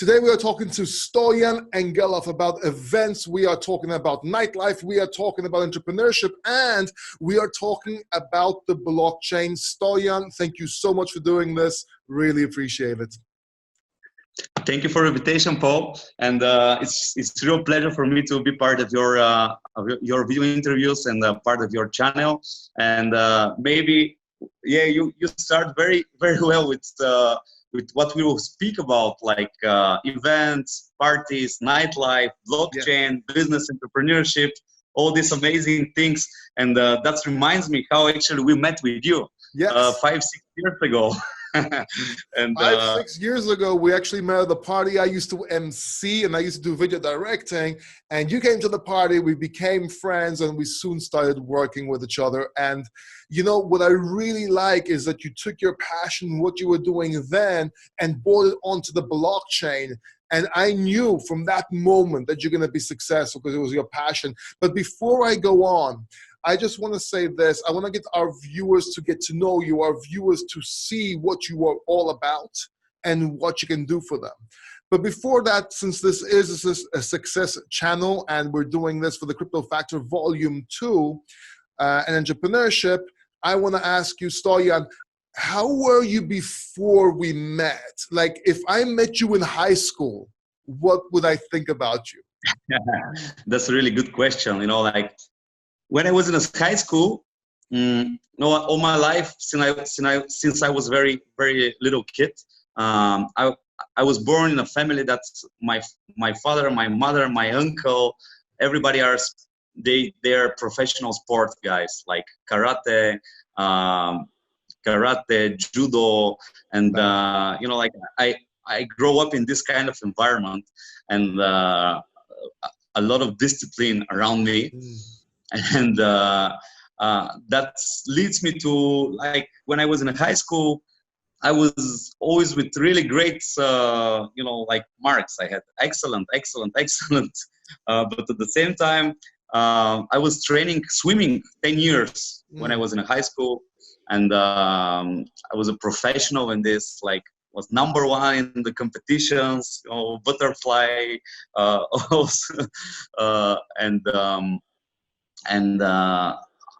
Today we are talking to Storien Engeloff about events. We are talking about nightlife. We are talking about entrepreneurship, and we are talking about the blockchain. Storien, thank you so much for doing this. Really appreciate it. Thank you for the invitation, Paul. And it's a real pleasure for me to be part of your video interviews and part of your channel. And maybe, yeah, you start very well with what we will speak about, like events, parties, nightlife, blockchain, business entrepreneurship, all these amazing things. And that reminds me how actually we met with you 5-6 years ago. And 5-6 years ago, we actually met at the party. I used to MC and I used to do video directing, and you came to the party. We became friends and we soon started working with each other. And you know what I really like is that you took your passion, what you were doing then, and brought it onto the blockchain. And I knew from that moment that you're going to be successful because it was your passion. But before I go on, I just want to say this. I want to get our viewers to get to know you, our viewers to see what you are all about and what you can do for them. But before that, since this is a success channel and we're doing this for the Crypto Factor Volume 2 and entrepreneurship, I want to ask you, Storien, how were you before we met? Like, if I met you in high school, what would I think about you? That's a really good question. You know, like, when I was in high school, all my life, since I was very little kid, I was born in a family that's my father, my mother, my uncle, everybody they're professional sport guys, like karate, judo, and you know, like I grew up in this kind of environment and a lot of discipline around me. And that leads me to, like, when I was in high school, I was always with really great, you know, like marks. I had excellent. But at the same time, I was training swimming 10 years when I was in high school. And I was a professional in this, like, was #1 in the competitions, you know, butterfly, and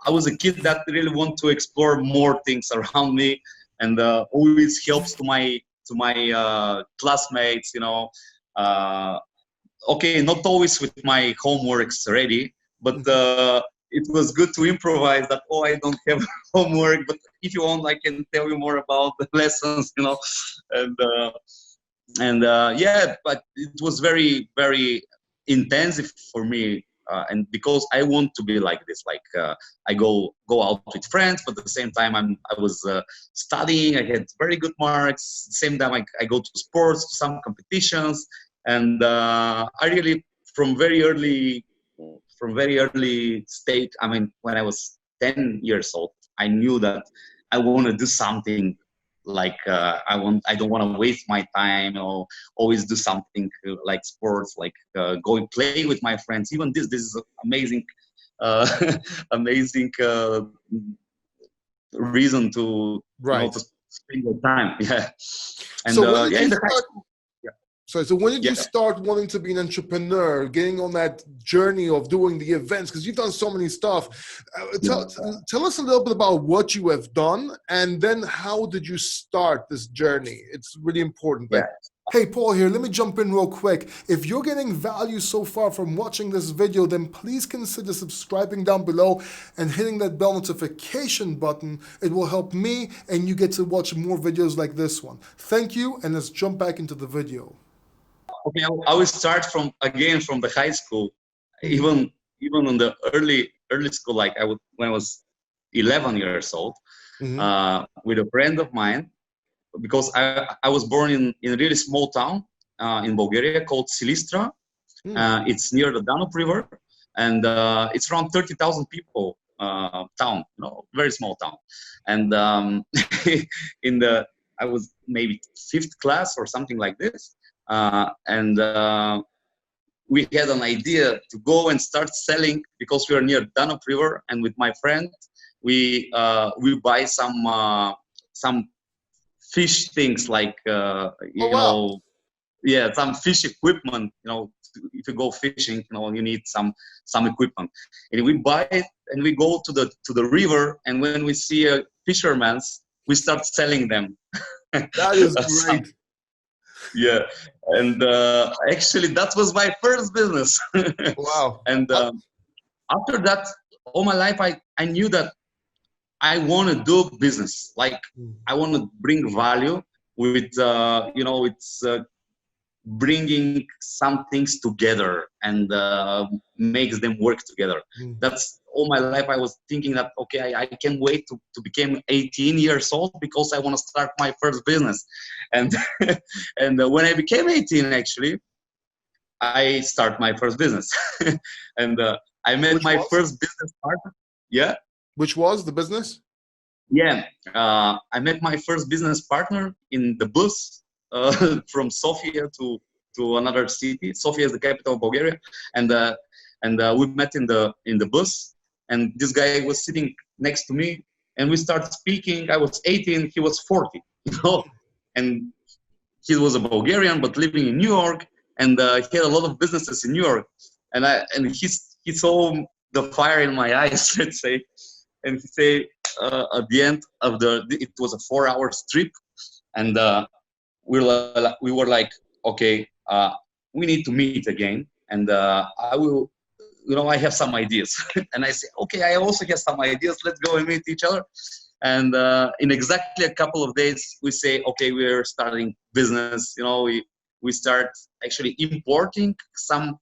I was a kid that really want to explore more things around me, and always helps to my classmates, you know. Okay, not always with my homeworks ready, but it was good to improvise that, oh, I don't have homework, but if you want, I can tell you more about the lessons, you know. And yeah, but it was very intensive for me. And because I want to be like this, like I go out with friends, but at the same time I was studying. I had very good marks. At the same time I go to sports, to some competitions, and I really from very early stage. I mean, when I was 10 years old, I knew that I want to do something. Like I don't want to waste my time, or always do something like sports, like going play with my friends. Even this is amazing, amazing reason to, you know, to spend your time. Yeah. And so so when did you start wanting to be an entrepreneur, getting on that journey of doing the events? Because you've done so many stuff. Tell us a little bit about what you have done, and then how did you start this journey? It's really important. Yeah. Hey, Paul here. Let me jump in real quick. If you're getting value so far from watching this video, then please consider subscribing down below and hitting that bell notification button. It will help me, and you get to watch more videos like this one. Thank you, and let's jump back into the video. Okay, I will start from the high school, even on the early school. Like when I was 11 years old, with a friend of mine, because I was born in a really small town in Bulgaria called Silistra. It's near the Danube River, and it's around 30,000 people town, you know, very small town. And I was maybe 5th class or something like this. And we had an idea to go and start selling, because we are near Danube River, and with my friend we buy some fish things, like you know, yeah, some fish equipment. If you go fishing, you need some equipment, and we buy it and we go to the river, and when we see a fisherman's, we start selling them. That is great. Yeah, and actually that was my first business. Wow. And after that, all my life I knew that I want to do business. Like I want to bring value with bringing some things together and makes them work together. That's all my life. I was thinking that, okay, I can't wait to become 18 years old because I want to start my first business. And and when I became 18, actually, I start my first business. And I met my first business partner. Yeah. Which was the business? Yeah. I met my first business partner in the bus from Sofia to another city. Sofia is the capital of Bulgaria. And we met in the bus. And this guy was sitting next to me. And we started speaking. I was 18. He was 40. And he was a Bulgarian, but living in New York. And he had a lot of businesses in New York, and he saw the fire in my eyes, let's say, and he said at the end of it was a 4-hour trip, and we were like, okay, we need to meet again, and I will, I have some ideas, and I say, okay, I also have some ideas. Let's go and meet each other, and in exactly a couple of days, we say, okay, we're starting business. We start actually importing some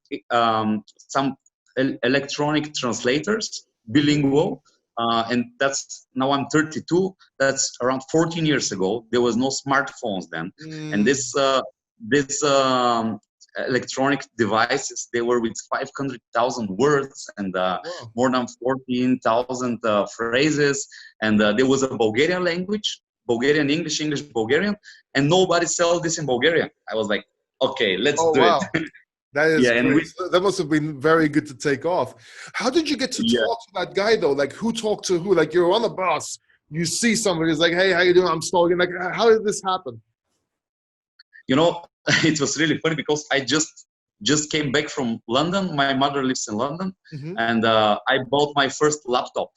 electronic translators, bilingual, and that's now I'm 32. That's around 14 years ago. There was no smartphones then, and this electronic devices, they were with 500,000 words and more than 14,000 phrases, and there was a Bulgarian language. Bulgarian, English, English, Bulgarian, and nobody sells this in Bulgaria. I was like, okay, let's do it. That is great. That must have been very good to take off. How did you get to talk to that guy though? Like who talked to who? Like you're on the bus, you see somebody, it's like, hey, how you doing? I'm Storien. Like, how did this happen? It was really funny because I just came back from London. My mother lives in London, and I bought my first laptop.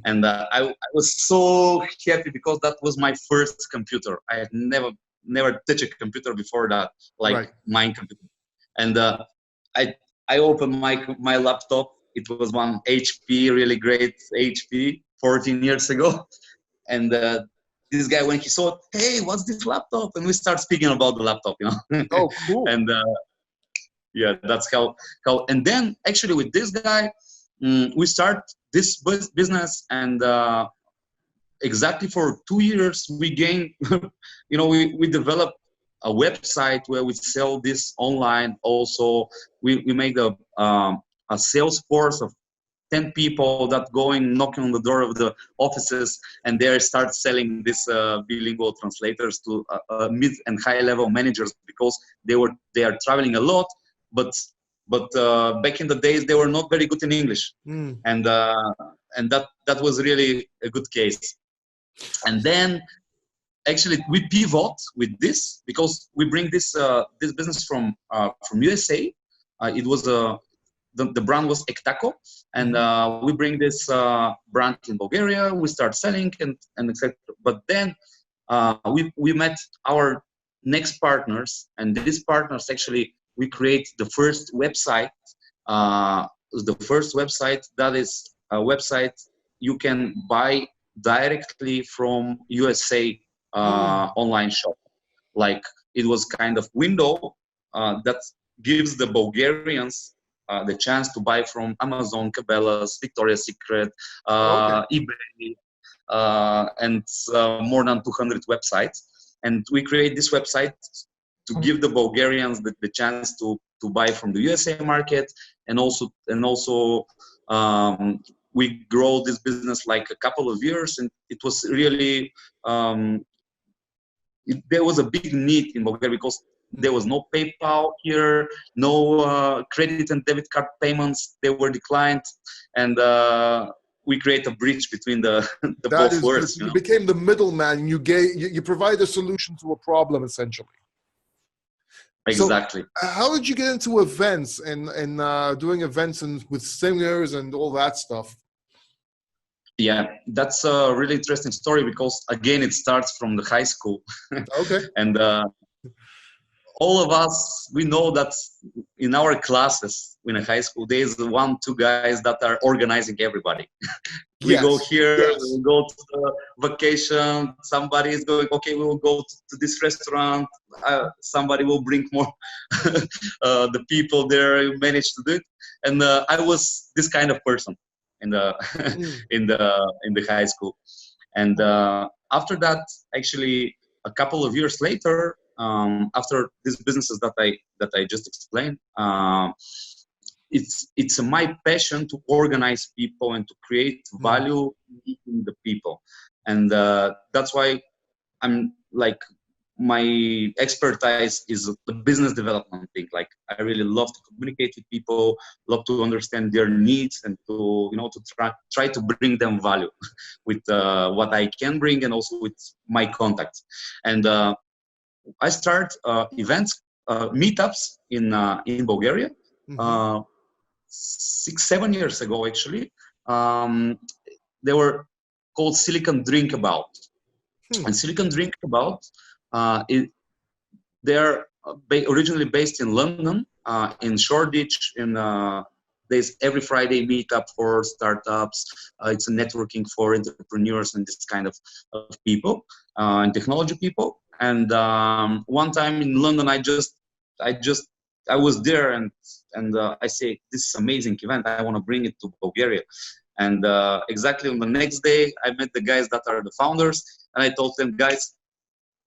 And I was so happy because that was my first computer. I had never touched a computer before that, like my computer. And I opened my laptop. It was one HP, really great HP, 14 years ago. And this guy, when he saw it, hey, what's this laptop? And we start speaking about the laptop, Oh, cool. And yeah, that's how. And then actually with this guy, we start this business, and exactly for 2 years we gained, we developed a website where we sell this online. Also, we make a sales force of 10 people that going knocking on the door of the offices, and they start selling this bilingual translators to mid and high level managers because they are traveling a lot, but back in the days they were not very good in English, and that was really a good case. And then actually we pivot with this because we bring this business from USA. It was the brand was Ektaco, and we bring this brand in Bulgaria. We start selling and etc. But then we met our next partners, and these partners actually we create the first website. The first website that is a website you can buy directly from USA online shop. Like it was kind of window that gives the Bulgarians the chance to buy from Amazon, Cabela's, Victoria's Secret, eBay, and more than 200 websites. And we create this website to give the Bulgarians the chance to buy from the USA market, and also we grow this business like a couple of years, and it was really there was a big need in Bulgaria because there was no PayPal here, no credit and debit card payments. They were declined, and we create a bridge between the both worlds. You became the middleman. You provide a solution to a problem, essentially. Exactly. So how did you get into events and doing events and with singers and all that stuff? Yeah, that's a really interesting story because again, it starts from the high school. Okay. And all of us, we know that in our classes in a high school, there's one, two guys that are organizing everybody. We go Yes. here, Yes. we go to the vacation, somebody is going, okay, we will go to this restaurant, somebody will bring more the people there, you manage to do it. And I was this kind of person in the in the high school. And after that, actually, a couple of years later, after these businesses that I just explained, it's my passion to organize people and to create value in the people, and that's why I'm like, my expertise is the business development thing. Like, I really love to communicate with people, love to understand their needs, and to to try to bring them value with what I can bring, and also with my contacts. And I start events, meetups in Bulgaria. 6-7 years ago, actually. They were called Silicon Drink About. And Silicon Drink About, they're originally based in London, in Shoreditch. There's every Friday meetup for startups. It's a networking for entrepreneurs and this kind of people, and technology people. And one time in London, I was there, and I say, this is amazing event. I want to bring it to Bulgaria. And exactly on the next day, I met the guys that are the founders, and I told them, guys,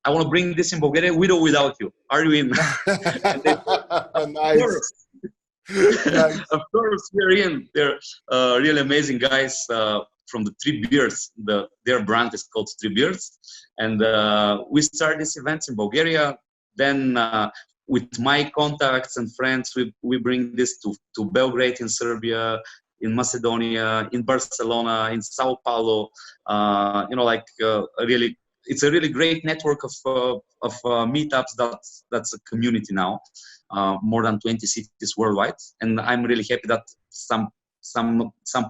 I want to bring this in Bulgaria with or without you. Are you in? And they said, of course. Nice. Of course, we're in. They're really amazing guys from the Three Beards. Their brand is called Three Beards. And we started these events in Bulgaria. Then with my contacts and friends, we bring this to Belgrade in Serbia, in Macedonia, in Barcelona, in Sao Paulo. Really, it's a really great network of meetups. That's a community now, more than 20 cities worldwide, and I'm really happy that some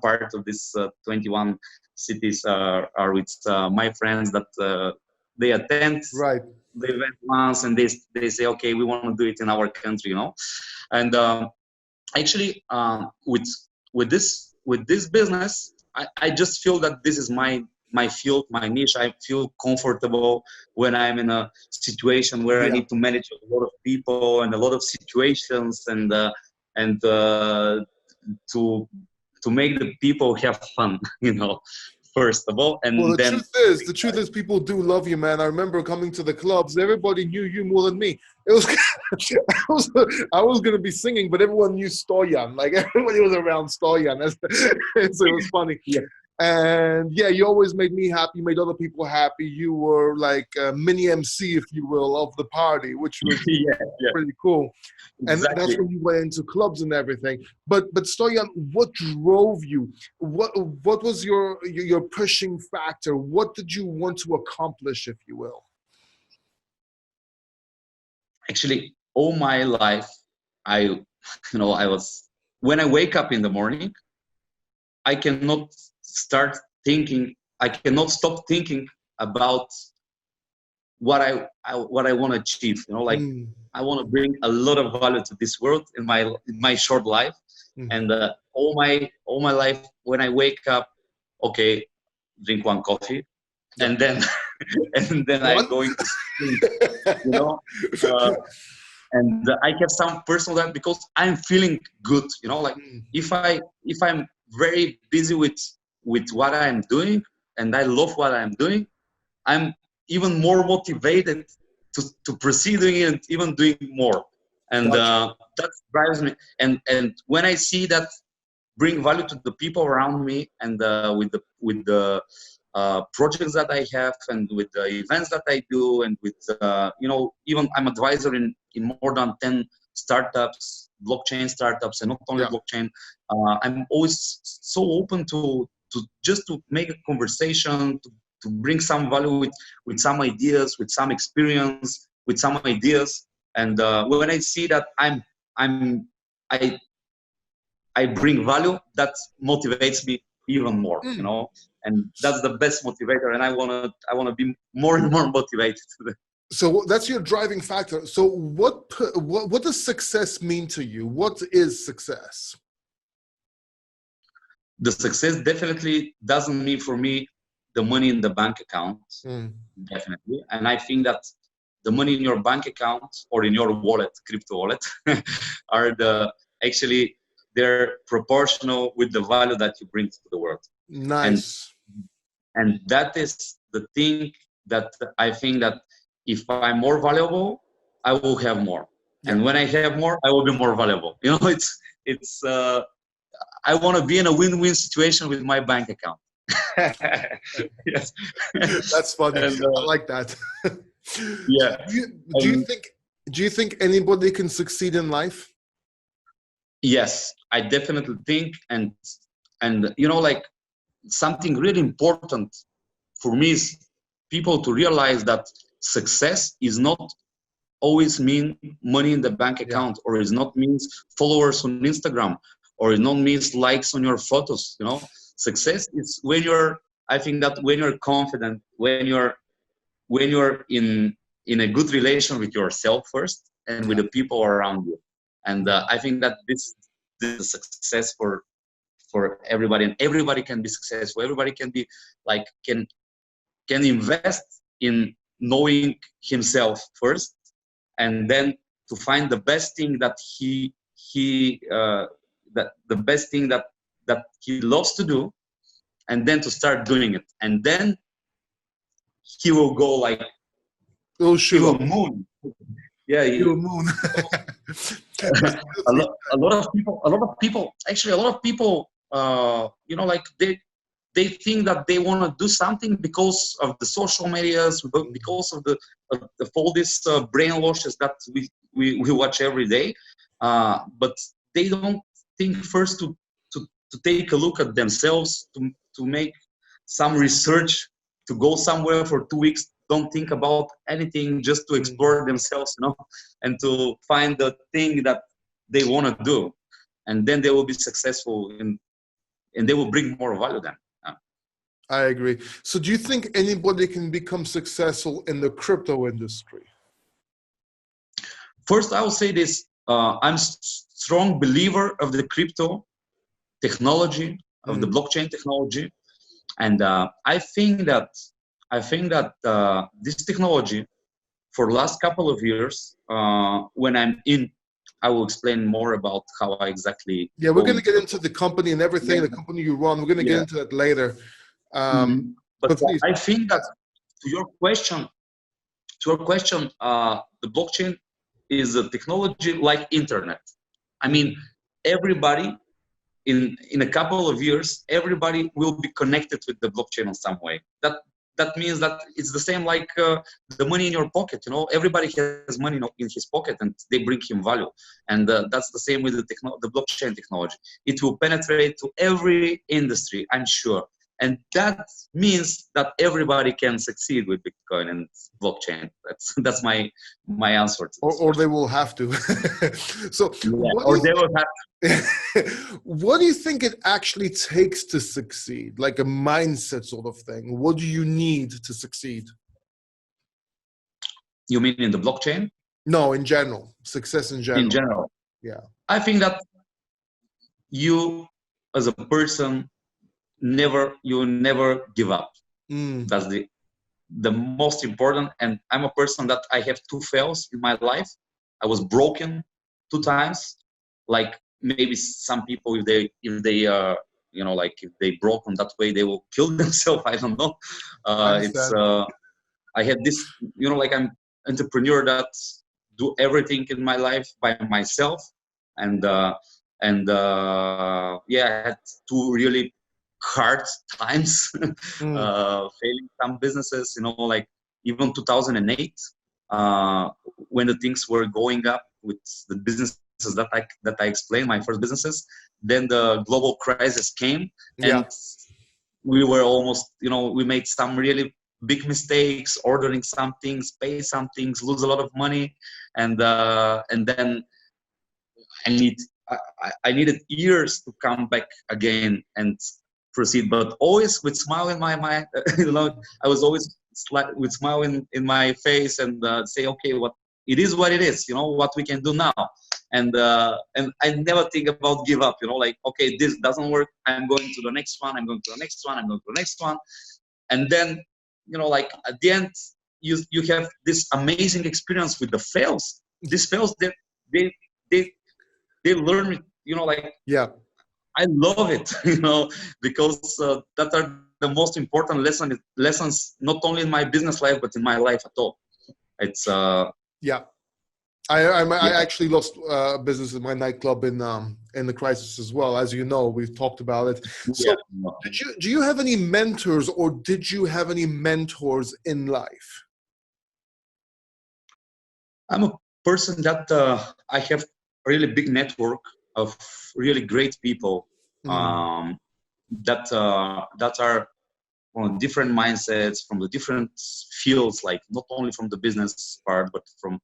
part of this 21 cities are with my friends that they attend the event once, and they say, okay, we want to do it in our country, And actually, with this business, I just feel that this is my field, my niche. I feel comfortable when I'm in a situation where I need to manage a lot of people and a lot of situations, and to make the people have fun, first of all. And well, then the truth is, people do love you, man. I remember coming to the clubs. Everybody knew you more than me. It was, I was going to be singing, but everyone knew Storien. Like, everybody was around Storien. So it was funny. Yeah. And yeah, you always made me happy. You made other people happy. You were like a mini MC, if you will, of the party, which was pretty cool. Exactly. And that's when you went into clubs and everything. But Storien, what drove you? What was your pushing factor? What did you want to accomplish, if you will? Actually, all my life, I was, when I wake up in the morning, I cannot stop thinking about what I want to achieve. I want to bring a lot of value to this world in my short life. And all my life, when I wake up, okay, drink one coffee, and then I'm going to sleep. And I have some personal life because I'm feeling good. If I'm very busy with what I'm doing, and I love what I'm doing, I'm even more motivated to proceed doing it and even doing more. And that drives me. And when I see that bring value to the people around me, and with the projects that I have, and with the events that I do, and with even I'm advisor in more than 10 startups, blockchain startups, and not only blockchain. I'm always so open to just to make a conversation, to bring some value with some ideas, with some experience, with some ideas. And when I see that I I bring value, that motivates me even more, you know, and that's the best motivator. And I wanna be more and more motivated. So that's your driving factor. So what does success mean to you? What is success? The success definitely doesn't mean for me the money in the bank account, definitely. And I think that the money in your bank account or in your wallet, crypto wallet, are actually they're proportional with the value that you bring to the world. Nice. And that is the thing that I think that if I'm more valuable, I will have more. Yeah. And when I have more, I will be more valuable. You know, it's I want to be in a win-win situation with my bank account. Yes. That's funny. And, I like that. Yeah. Do you think anybody can succeed in life? Yes, I definitely think, and you know, like something really important for me is people to realize that success is not always mean money in the bank account, or is not means followers on Instagram, or it not means likes on your photos. You know, success is when you're, I think that when you're confident, when you're in a good relation with yourself first and with the people around you. And I think that this is a success for everybody, and everybody can be successful. Everybody can be like, can invest in knowing himself first, and then to find the best thing that that the best thing that he loves to do, and then to start doing it, and then he will go like, he will moon. Yeah, he will moon. a lot of people, actually, a lot of people, you know, like they think that they want to do something because of the social medias, because of all these brainwashes that we watch every day, but they don't think first to take a look at themselves, to make some research, to go somewhere for 2 weeks. Don't think about anything, just to explore themselves, you know, and to find the thing that they want to do, and then they will be successful, and they will bring more value then. I agree. So do you think anybody can become successful in the crypto industry? First, I will say this. I'm a strong believer of the crypto technology, of the blockchain technology. And I think that this technology, for the last couple of years, when I'm in, I will explain more about how I exactly. Yeah, we're going to get into the company and everything, the company you run. We're going to get into that later. But I think that to your question, the blockchain is a technology like internet. I mean, everybody in a couple of years, everybody will be connected with the blockchain in some way. That means that it's the same like the money in your pocket. You know, everybody has money in his pocket, and they bring him value. And that's the same with the blockchain technology. It will penetrate to every industry, I'm sure. And that means that everybody can succeed with Bitcoin and blockchain. That's my answer to this. Or they will have to. So, they will have to. What do you think it actually takes to succeed? Like a mindset sort of thing. What do you need to succeed? You mean in the blockchain? No, in general. Success in general. In general. Yeah. I think that you, as a person, you never give up. That's the most important. And I'm a person that I have 2 fails in my life. I was broken 2 times. Like maybe some people, if they you know, like if they broke on that way, they will kill themselves. I don't know. I had this, you know, like I'm entrepreneur that do everything in my life by myself, and yeah, I had 2 really hard times, failing some businesses, you know, like even 2008, when the things were going up with the businesses that I explained, my first businesses. Then the global crisis came, and we were almost, you know, we made some really big mistakes, ordering some things, pay some things, lose a lot of money. and then I needed years to come back again and proceed, but always with smile in my mind. I was always with smile in my face, and say, okay, what it is, what it is. What we can do now, and I never think about give up. Like, okay, this doesn't work. I'm going to the next one. I'm going to the next one. I'm going to the next one, and then like at the end, you have this amazing experience with the fails. These fails, they learn, like, Yeah. I love it, because that are the most important lessons, not only in my business life, but in my life at all. It's yeah. I actually lost business in my nightclub in the crisis as well. As you know, we've talked about it. So, do you have any mentors, or did you have any mentors in life? I'm a person that I have a really big network of really great people that are from different mindsets, from the different fields, like not only from the business part, but from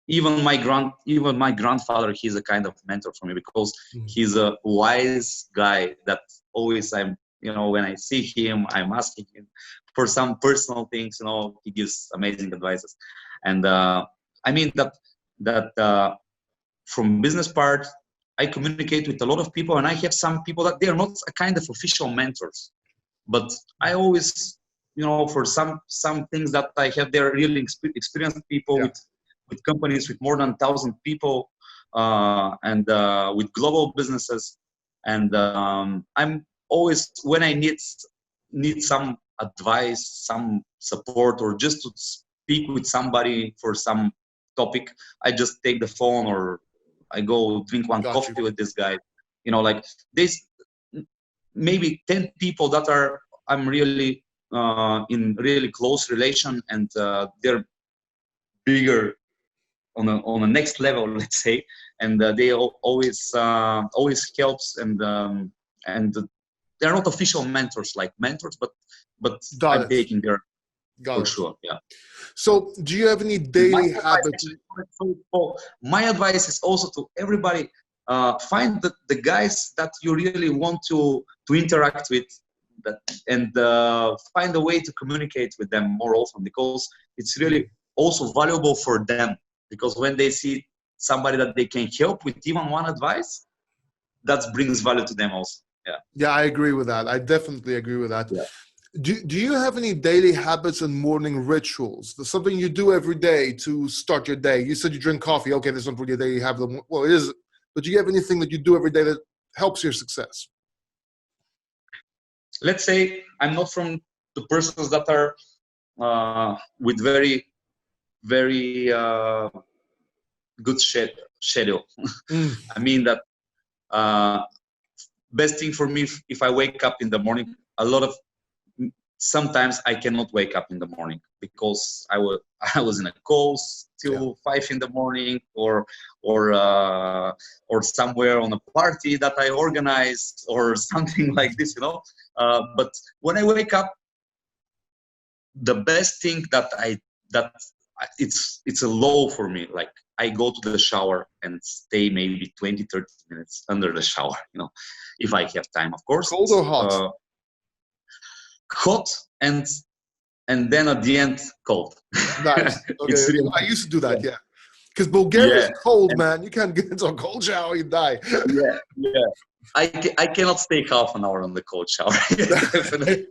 even my grandfather. He's a kind of mentor for me, because he's a wise guy that always when I see him, I'm asking him for some personal things. He gives amazing advices, and I mean that from business part, I communicate with a lot of people, and I have some people that they are not a kind of official mentors, but I always, for some things that I have, they're really experienced people with companies with more than 1,000 people, and with global businesses, and I'm always, when I need some advice, some support, or just to speak with somebody for some topic, I just take the phone, or I go drink one coffee with this guy. Like this, maybe 10 people that I'm really in really close relation, and they're bigger on a next level, let's say, and they always helps, and they're not official mentors like mentors, but I'm taking their for sure. Yeah. So, do you have any daily habits? My advice is also to everybody: find the guys that you really want to interact with, and find a way to communicate with them more often, because it's really also valuable for them. Because when they see somebody that they can help with even one advice, that brings value to them also. Yeah, I agree with that. I definitely agree with that. Yeah. Do you have any daily habits and morning rituals? There's something you do every day to start your day. You said you drink coffee. Okay, that's not really a daily habit. Well, it is. But do you have anything that you do every day that helps your success? Let's say I'm not from the persons that are with very, very good schedule. I mean that best thing for me, if I wake up in the morning, sometimes I cannot wake up in the morning because I was in a calls till 5 in the morning, or somewhere on a party that I organized, or something like this, But when I wake up, the best thing it's a low for me. Like, I go to the shower and stay maybe 20-30 minutes under the shower, if I have time, of course. Cold or hot? Hot, and then at the end, cold. Nice. Okay. Really, I used to do that, because Bulgaria is cold, man. You can't get into a cold shower, you die. Yeah. I cannot stay half an hour on the cold shower. Definitely.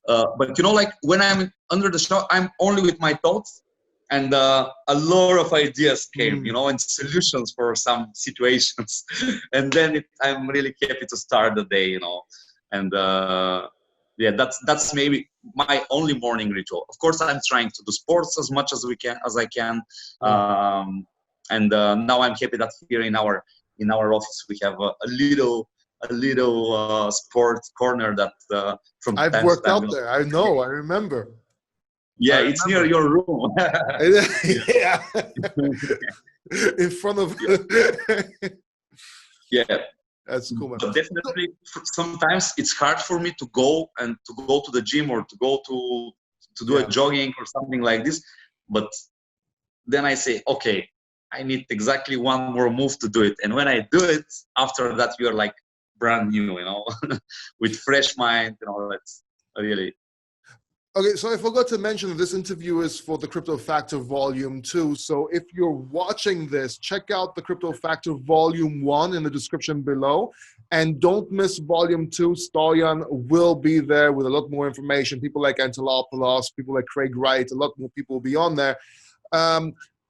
But like, when I'm under the shower, I'm only with my thoughts, and a lot of ideas came, and solutions for some situations. And then I'm really happy to start the day, and that's maybe my only morning ritual. Of course, I'm trying to do sports as much as I can. And now I'm happy that here in our office we have a little sports corner that from I've worked out there. I know. I remember. Yeah, it's near your room. Yeah. In front of. Yeah. That's cool, man. But definitely, sometimes it's hard for me to go to the gym, or to go to to do a jogging or something like this. But then I say, okay, I need exactly one more move to do it. And when I do it, after that, you're like brand new, with fresh mind, that's really. Okay, so I forgot to mention that this interview is for the Crypto Factor Volume 2. So if you're watching this, check out the Crypto Factor Volume 1 in the description below. And don't miss Volume 2. Storien will be there with a lot more information. People like Angelopoulos, people like Craig Wright, a lot more people will be on there.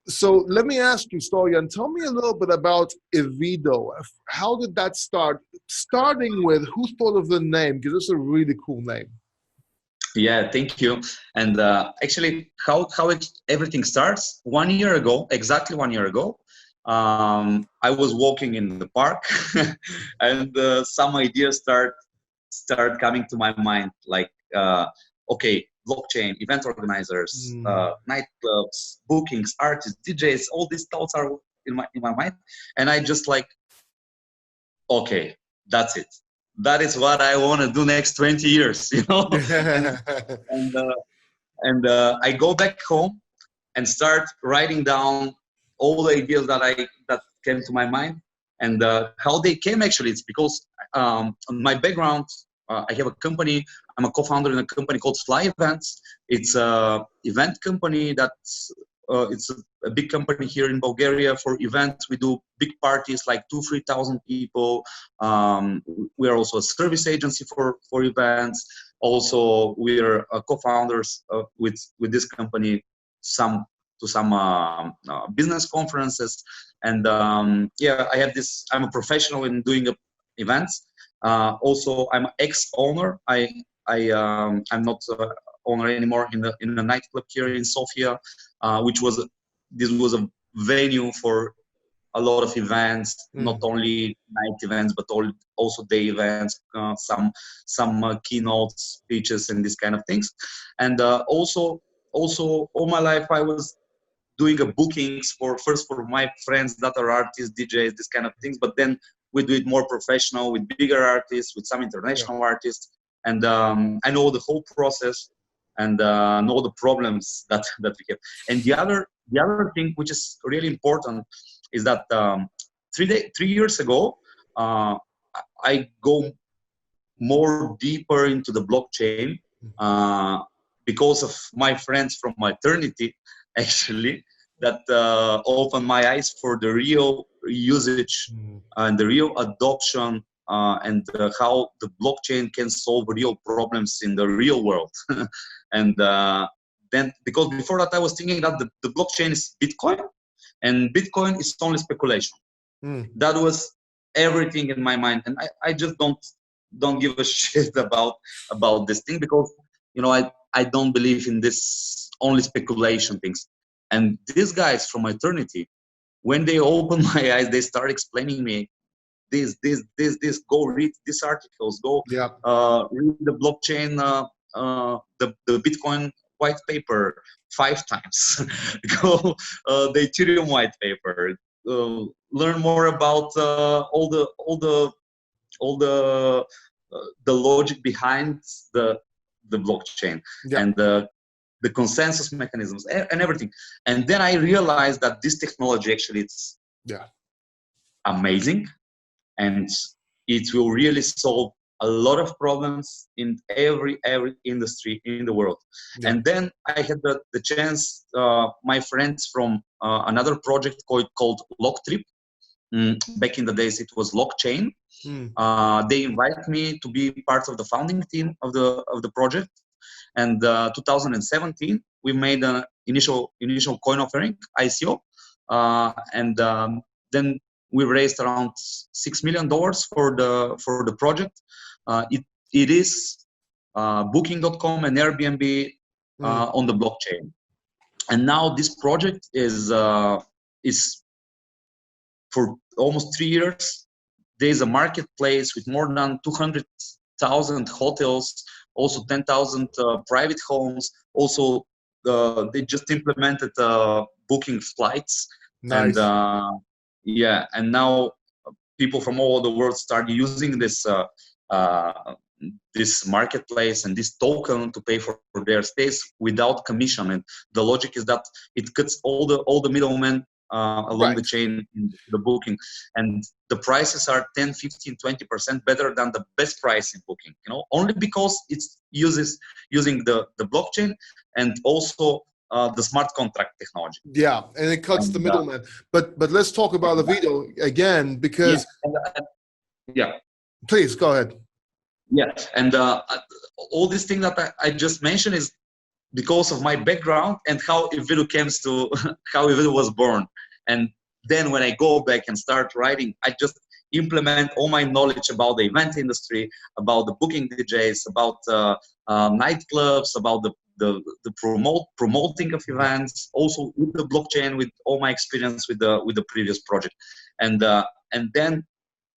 So let me ask you, Storien, tell me a little bit about Avido. How did that start? Starting with, who thought of the name? Because it's a really cool name. Yeah, thank you. And actually, how everything starts, 1 year ago, exactly 1 year ago, I was walking in the park, and some ideas start coming to my mind, like, okay, blockchain, event organizers, nightclubs, bookings, artists, DJs, all these thoughts are in my mind, and I just like, okay, that's it. That is what I want to do next 20 years, and I go back home and start writing down all the ideas that came to my mind, and how they came. Actually, it's because my background, I have a company. I'm a co-founder in a company called Fly Events. It's a event company that's it's a big company here in Bulgaria for events. We do big parties like 2,000-3,000 people. We are also a service agency for events. Also, we are co-founders with this company to some business conferences, and I have this. I'm a professional in doing events. Also, I'm ex-owner. I'm not owner anymore in the nightclub here in Sofia, which was a venue for a lot of events, not only night events but also day events, some keynotes, speeches, and these kind of things. And also all my life I was doing bookings for my friends that are artists, DJs, this kind of things. But then we do it more professional with bigger artists, with some international artists, and I know the whole process and know the problems that we have. And the other thing which is really important is that 3 years ago I go more deeper into the blockchain because of my friends from maternity, actually, that opened my eyes for the real usage and the real adoption and how the blockchain can solve real problems in the real world. And then, because before that I was thinking that the blockchain is Bitcoin, and Bitcoin is only speculation. That was everything in my mind, and I just don't give a shit about this thing, because I don't believe in this only speculation things. And these guys from eternity, when they open my eyes, they start explaining me this. Go read these articles. Go read the blockchain, the Bitcoin white paper 5 times. Go the Ethereum white paper. Learn more about all the logic behind the blockchain and the consensus mechanisms and everything. And then I realized that this technology actually it's amazing, and it will really solve a lot of problems in every industry in the world. And then I had the chance, my friends from another project called Locktrip. Back in the days, it was Lockchain. They invited me to be part of the founding team of the project. And 2017, we made an initial coin offering, ICO, and then we raised around $6 million for the project. It is Booking.com and Airbnb on the blockchain. And now this project is for almost 3 years. There's a marketplace with more than 200,000 hotels, also 10,000 private homes. Also, they just implemented booking flights. Nice. And and now people from all over the world start using this this marketplace and this token to pay for their stays without commission. And the logic is that it cuts all the middlemen along the chain in the booking, and the prices are 10, 15, 20% better than the best price in booking, only because it's using the blockchain and also the smart contract technology. Yeah, and it cuts the middleman. But let's talk about Avido again, because please go ahead. Yeah, and all these things that I just mentioned is because of my background and how Avido how Avido was born. And then when I go back and start writing, I just implement all my knowledge about the event industry, about the booking DJs, about nightclubs, about the promoting of events, also with the blockchain, with all my experience with the previous project. And then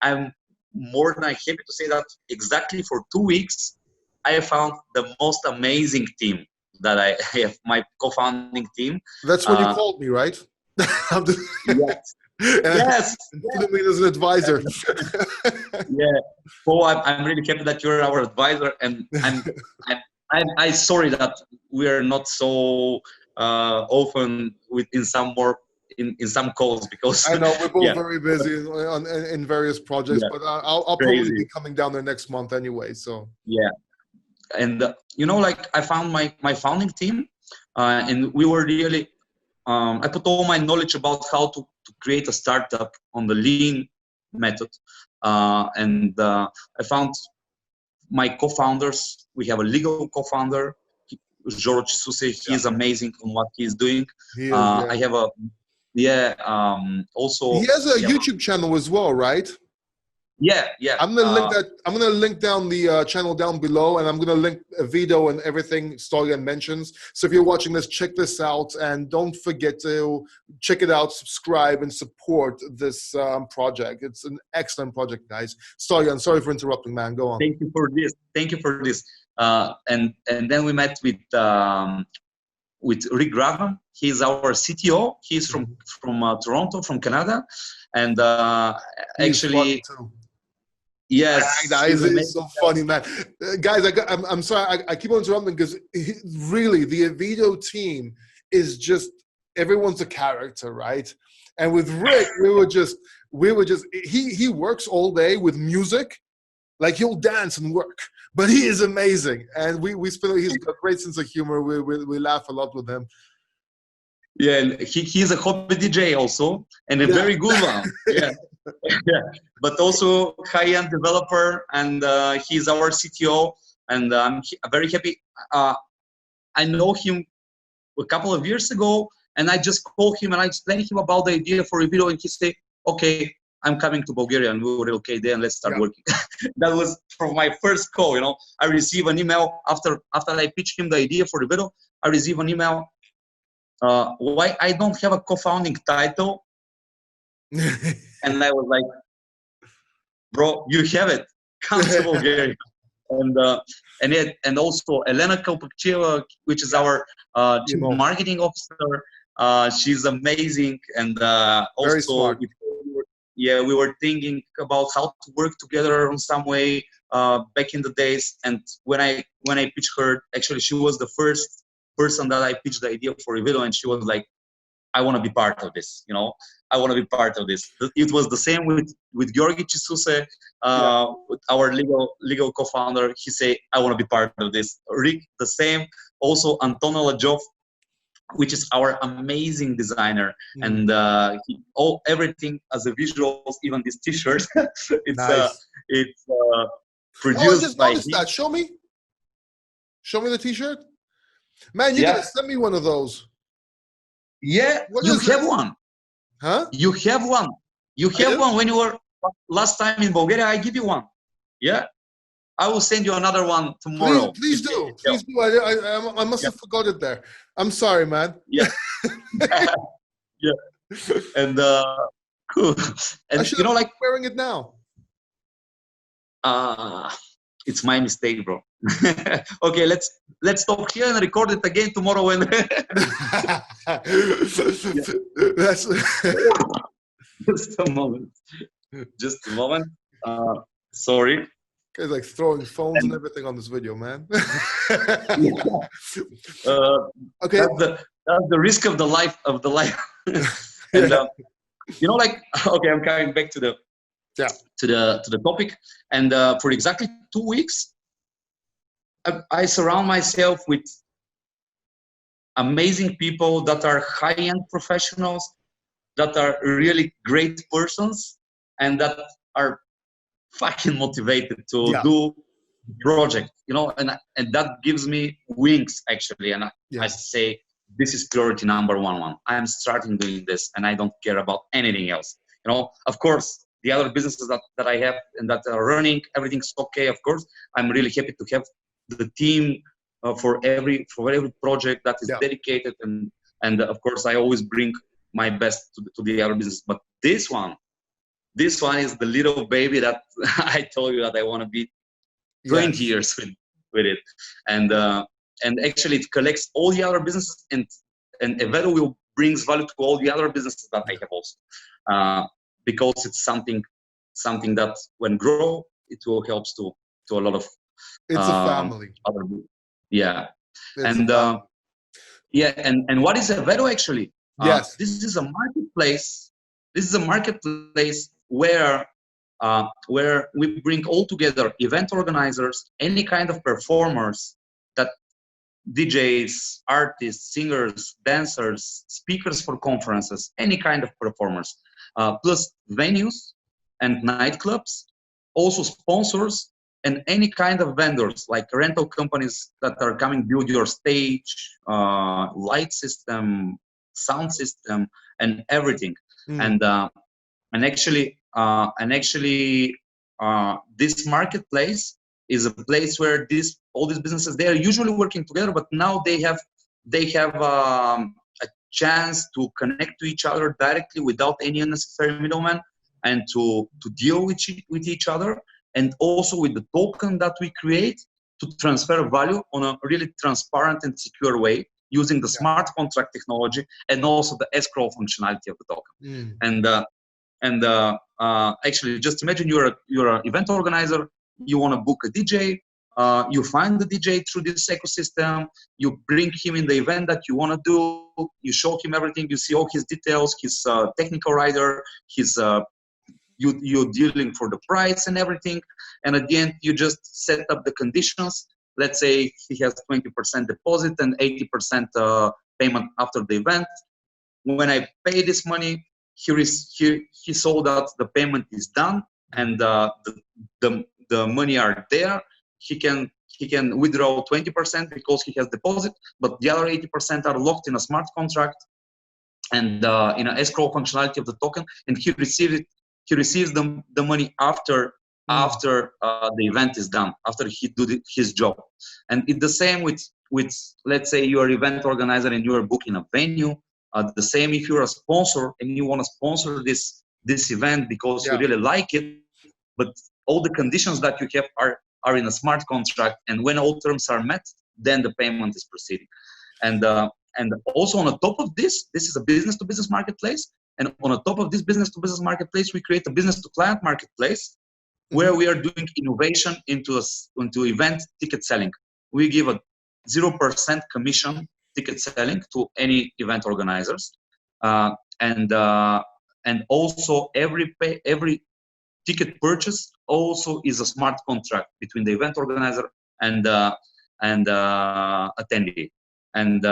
I'm more than happy to say that exactly for 2 weeks, I found the most amazing team that I have, my co-founding team. That's when you called me, right? Yes. Yes. Put me as an advisor. Yeah. So I'm really happy that you're our advisor, and I'm sorry that we are not so often in some calls, because I know we're both very busy in various projects, but I'll probably be coming down there next month anyway. So yeah, and I found my founding team, and we were really. I put all my knowledge about how to create a startup on the lean method, and I found my co-founders. We have a legal co-founder, George Suse. He is amazing on what he's doing. I have also he has a YouTube channel as well, right? Yeah. I'm gonna link down the channel down below, and I'm gonna link Avido and everything Storien mentions. So if you're watching this, check this out, and don't forget to check it out, subscribe, and support this project. It's an excellent project, guys. Storien, sorry for interrupting, man. Go on. Thank you for this. And then we met with Rick Graham. He's our CTO. He's from Toronto, from Canada, and actually. Yes, it's so funny, man. Guys, I'm sorry, I keep on interrupting because really the Avido team is just, everyone's a character, right? And with Rick, we were just he works all day with music, like he'll dance and work, but he is amazing, and he's got a great sense of humor. We laugh a lot with him. Yeah, and he's a hobby DJ also, and a very good one. Yeah. Yeah, but also high-end developer, and he's our CTO, and I'm very happy. I know him a couple of years ago, and I just called him and I explained him about the idea for Avido, and he said, "Okay, I'm coming to Bulgaria, and we were okay there, and let's start working." That was from my first call. I received an email after I pitched him the idea for Avido. I received an email. Why I don't have a co-founding title? And I was like, bro, you have it. Come to Bulgaria. And also Elena Kalpakcheva, which is our chief marketing officer. She's amazing, and also we were thinking about how to work together in some way back in the days. And when I pitched her, actually she was the first person that I pitched the idea for Avido, and she was like, I want to be part of this, I want to be part of this. It was the same with Georgi Chisuse, our legal co-founder. He said, I want to be part of this. Rick, the same. Also, Antonio Lajov, which is our amazing designer, and everything as a visuals, even this T-shirt. It's produced by him. That. Show me the T-shirt, man. You gotta send me one of those. Yeah, you have one. Huh? You have one. You have one when you were last time in Bulgaria. I give you one. Yeah, I will send you another one tomorrow. Please do. Please do. I must have forgot it there. I'm sorry, man. Yeah. Yeah. And cool. And like wearing it now. It's my mistake, bro. Okay, let's stop here and record it again tomorrow when That's just a moment. Sorry. It's like throwing phones and And everything on this video, man. Okay. that's the risk of the life and Yeah. like okay, I'm coming back to the Yeah. to the topic, and for exactly 2 weeks, I surround myself with amazing people that are high-end professionals, that are really great persons, and that are fucking motivated to Yeah. do project, and that gives me wings actually. And I Yeah. say, this is priority number one. I'm starting doing this, and I don't care about anything else. Of course, the other businesses that I have and that are running, everything's okay. Of course, I'm really happy to have the team for every project that is Yeah. dedicated, and of course, I always bring my best to the other business. But this one is the little baby that I told you that I want to be 20 Yes. years with it, and actually it collects all the other businesses, and Avido will brings value to all the other businesses that I have also, because it's something that when grow, it will helps to a lot of It's a family. other, yeah. It's a And family. yeah, and what is Avido actually? Yes. This is a marketplace. This is a marketplace where we bring all together event organizers, any kind of performers, that DJs, artists, singers, dancers, speakers for conferences, any kind of performers, plus venues and nightclubs, also sponsors, and any kind of vendors like rental companies that are coming build your stage, light system, sound system, and everything. Mm. And actually, this marketplace is a place where all these businesses, they are usually working together, but now they have a chance to connect to each other directly without any unnecessary middleman, and to deal with each other, and also with the token that we create to transfer value on a really transparent and secure way using the smart contract technology and also the escrow functionality of the token. Mm. And actually, just imagine you're an event organizer. You want to book a DJ. You find the DJ through this ecosystem. You bring him in the event that you want to do. You show him everything. You see all his details, his technical rider, his you're dealing for the price and everything. And at the end, you just set up the conditions. Let's say he has 20% deposit and 80% payment after the event. When I pay this money, he saw that the payment is done, and the money are there. He can withdraw 20% because he has deposit, but the other 80% are locked in a smart contract and in an escrow functionality of the token, and he receives the money after the event is done, after he do his job. And it's the same with let's say you're an event organizer and you're booking a venue. The same if you're a sponsor and you want to sponsor this event because you really like it, but all the conditions that you have are in a smart contract, and when all terms are met, then the payment is proceeding. And also on the top of this is a business-to-business marketplace. And on the top of this business-to-business marketplace, we create a business-to-client marketplace where we are doing innovation into event ticket selling. We give a 0% commission ticket selling to any event organizers, and also every ticket purchase also is a smart contract between the event organizer and attendee. And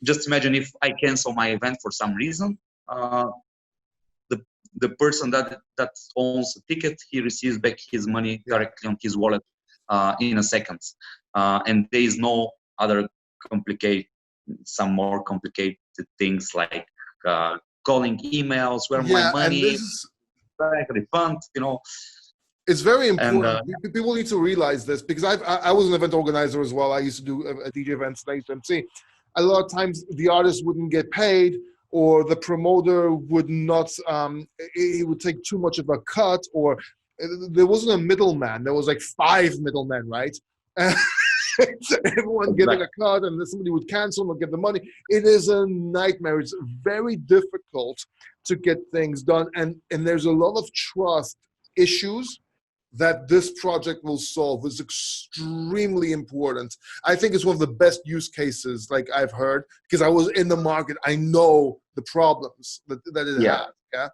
just imagine if I cancel my event for some reason, the person that owns the ticket, he receives back his money directly on his wallet in a second, and there is no other some more complicated things like calling emails, where my money, refund, It's very important. People need to realize this, because I was an event organizer as well. I used to do DJ events, night MC. A lot of times the artist wouldn't get paid, or the promoter would not, he would take too much of a cut, or there wasn't a middleman. There was like 5 middlemen, right? Everyone getting a cut, and then somebody would cancel and get the money. It is a nightmare. It's very difficult to get things done, and there's a lot of trust issues that this project will solve is extremely important. I think it's one of the best use cases like I've heard, because I was in the market. I know the problems that it had. Yeah.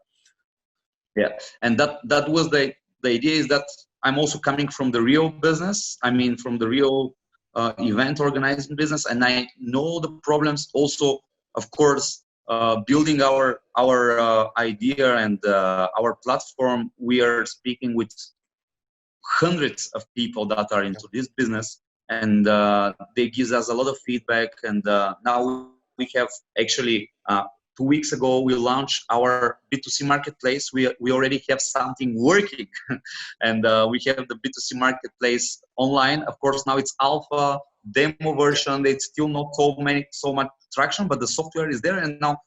Yeah. And that was the idea, is that I'm also coming from the real business. I mean, from the real event organizing business, and I know the problems also, of course. Building our idea and our platform, we are speaking with hundreds of people that are into this business, and they give us a lot of feedback. And now we have actually 2 weeks ago we launched our B2C marketplace. We already have something working, and we have the B2C marketplace online. Of course, now it's alpha demo version. It's still not so much traction, but the software is there. And now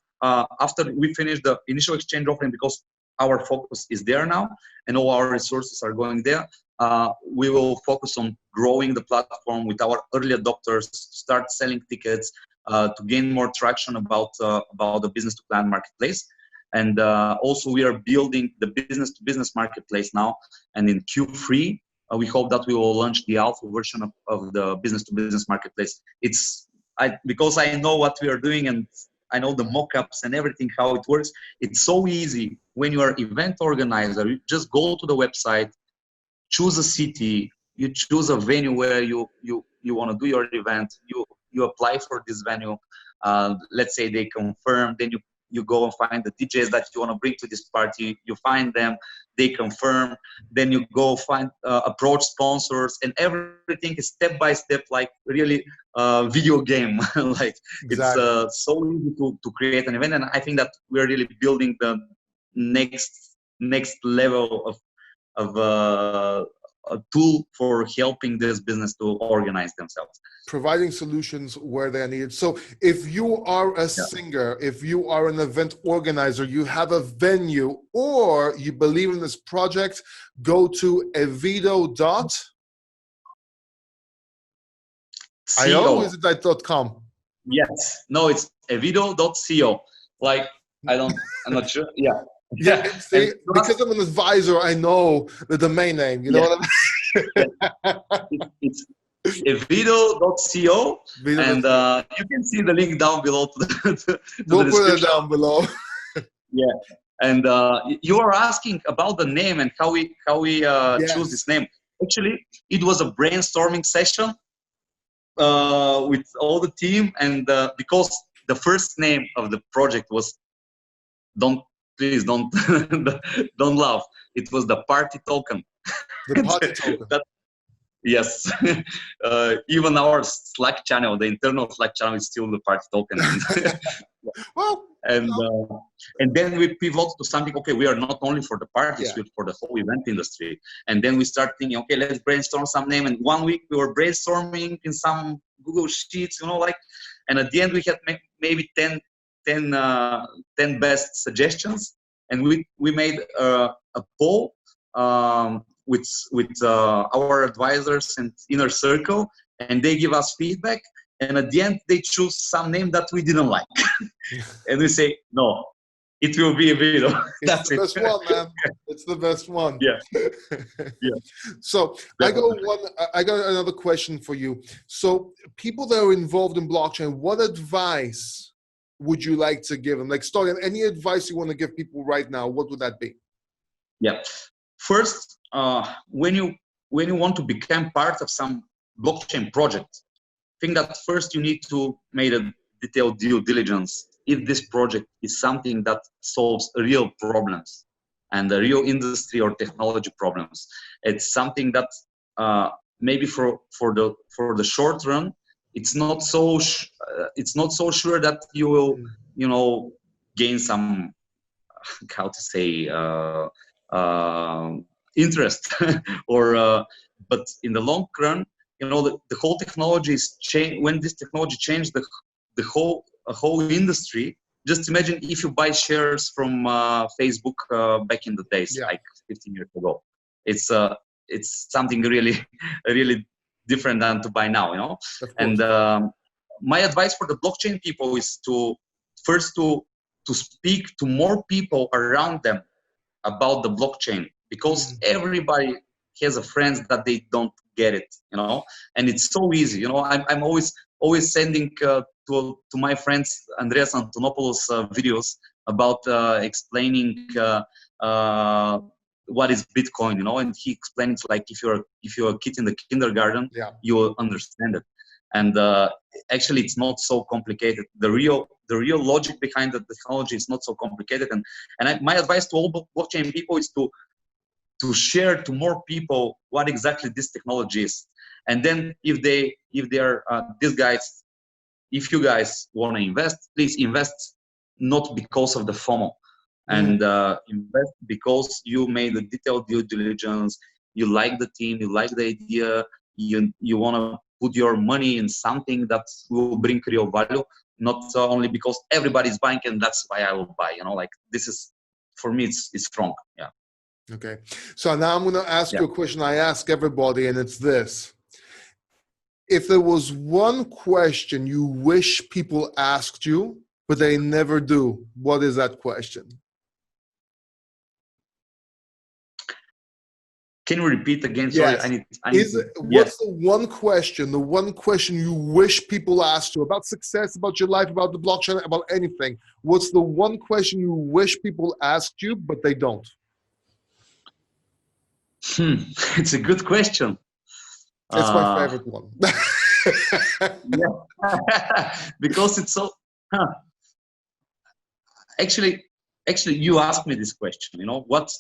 after we finish the initial exchange offering, because our focus is there now and all our resources are going there, we will focus on growing the platform with our early adopters, start selling tickets, to gain more traction about the business to client marketplace. And also we are building the business to business marketplace now, and in Q3 we hope that we will launch the alpha version of the business to business marketplace. Because I know what we are doing, and I know the mock-ups and everything, how it works. It's so easy. When you are event organizer, you just go to the website, choose a city, you choose a venue where you want to do your event, you apply for this venue. Let's say they confirm, then you go and find the DJs that you want to bring to this party. You find them, they confirm, then you go find approach sponsors, and everything is step by step, like really video game. Like exactly. It's so easy to create an event, and I think that we're really building the next level of a tool for helping this business to organize themselves. Providing solutions where they are needed. So if you are a singer, if you are an event organizer, you have a venue, or you believe in this project, go to Avido. Is it .com? Yes. No, it's Avido.co. Like, I'm not sure. Yeah. Yeah, see, because I'm an advisor, I know the domain name. You know what I mean? It's Avido.co, and you can see the link down below to the we'll put it down below. Yeah, and you are asking about the name and how we choose this name. Actually, it was a brainstorming session with all the team, and because the first name of the project was Please don't laugh. It was the party token. The party token. Yes. Even our Slack channel, the internal Slack channel, is still the party token. Well, and then we pivoted to something. Okay, we are not only for the parties, we're for the whole event industry. And then we start thinking, okay, let's brainstorm some name. And 1 week we were brainstorming in some Google Sheets, and at the end we had maybe 10 best suggestions, and we made a poll with our advisors and inner circle, and they give us feedback, and at the end they choose some name that we didn't like. And we say, no, it will be Avido. That's the best one, man. It's the best one. Yeah. So I got another question for you. So people that are involved in blockchain, what advice would you like to give them? Like, Storien, any advice you want to give people right now, what would that be? Yeah. First, when you want to become part of some blockchain project, I think that first you need to make a detailed due diligence if this project is something that solves real problems and the real industry or technology problems. It's something that maybe for the short run, it's not so sure that you will gain some interest or but in the long run, the whole technology is change. When this technology changed the whole industry, just imagine if you buy shares from Facebook back in the days, like 15 years ago. It's something really really different than to buy now, and my advice for the blockchain people is to first to speak to more people around them about the blockchain, because everybody he has a friends that they don't get it, you know, and it's so easy, you know. I'm always sending to my friends Andreas Antonopoulos videos about explaining what is Bitcoin, you know, and he explains like if you're a kid in the kindergarten, Yeah. you will understand it. And actually, it's not so complicated. The real logic behind the technology is not so complicated. And my advice to all blockchain people is to share to more people what exactly this technology is. And then if they are these guys, if you guys want to invest, please invest not because of the FOMO, and invest because you made a detailed due diligence. You like the team, you like the idea, you want to put your money in something that will bring real value, not only because everybody's buying and that's why I will buy. You know, like this is, for me, it's strong. Yeah. Okay. So now I'm going to ask you a question I ask everybody, and it's this. If there was one question you wish people asked you, but they never do, what is that question? Can you repeat again? Yes. Sorry, What's the one question you wish people asked you about success, about your life, about the blockchain, about anything? What's the one question you wish people asked you, but they don't? It's a good question. That's my favorite one. Because it's so. Actually, you asked me this question. You know, what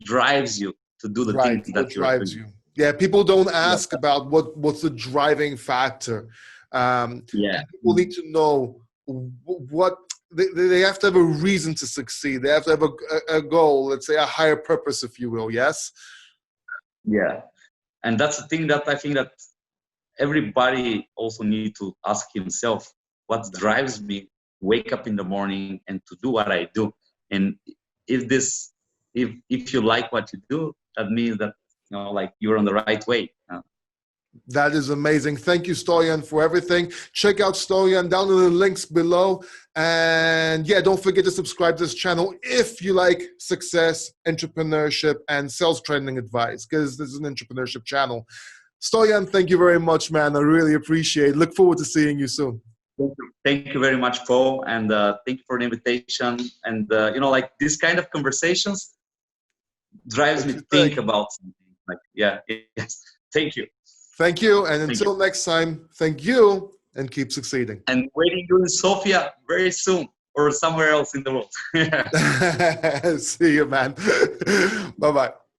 drives you to do the things that you're doing? You? Yeah, people don't ask about what's the driving factor. People need to know what they have to have a reason to succeed. They have to have a goal, let's say a higher purpose, if you will. Yes. Yeah, and that's the thing that I think that everybody also need to ask himself: what drives me? Wake up in the morning and to do what I do. And if you like what you do, that means that, you know, like you're on the right way. That is amazing. Thank you, Storien, for everything. Check out Storien down in the links below. And yeah, don't forget to subscribe to this channel if you like success, entrepreneurship, and sales training advice, because this is an entrepreneurship channel. Storien, thank you very much, man. I really appreciate it. Look forward to seeing you soon. Thank you very much, Paul, and thank you for the invitation. And you know, like this kind of conversations drives me to think about something. Like, yes. Thank you. Thank you, and until next time, thank you, and keep succeeding. And waiting you in Sofia very soon, or somewhere else in the world. See you, man. Bye-bye.